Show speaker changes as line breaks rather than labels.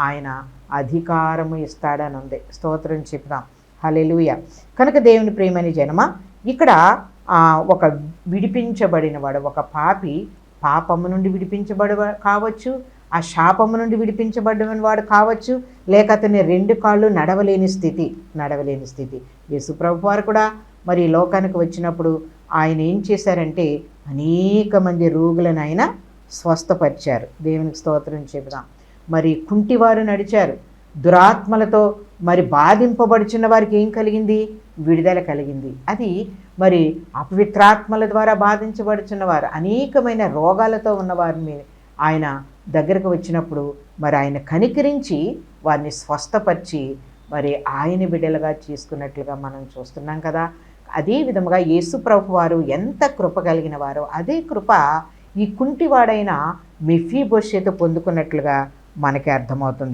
ఆయన అధికారము ఇస్తాడని ఉంది. స్తోత్రం చెప్దాం. హల్లెలూయా. కనుక దేవుని ప్రియమైన జనమ, ఇక్కడ ఒక విడిపించబడినవాడు, ఒక పాపి పాపము నుండి విడిపించబడి కావచ్చు, ఆ శాపము నుండి విడిపించబడిన వాడు కావచ్చు, లేక అతని 2 కాళ్ళు నడవలేని స్థితి. యేసు ప్రభు వారు కూడా మరి లోకానికి వచ్చినప్పుడు ఆయన ఏం చేశారంటే అనేక మంది రోగులను ఆయన స్వస్థపరిచారు. దేవునికి స్తోత్రం చెబుదాం. మరి కుంటివారు నడిచారు. దురాత్మలతో మరి బాధింపబడుచున్న వారికి ఏం కలిగింది? విడుదల కలిగింది. అది మరి అపవిత్రాత్మల ద్వారా బాధించబడుచున్న వారు, అనేకమైన రోగాలతో ఉన్నవారిని ఆయన దగ్గరకు వచ్చినప్పుడు మరి ఆయన కనికరించి వారిని స్వస్థపరిచి మరి ఆయన బిడ్డలుగా చేసుకున్నట్లుగా మనం చూస్తున్నాం కదా. అదే విధముగా యేసు ప్రభు వారు ఎంత కృప కలిగిన వారో అదే కృప ఈ కుంటివాడైన మెఫీబోషెతు పొందుకున్నట్లుగా మనకి అర్థమవుతుంది.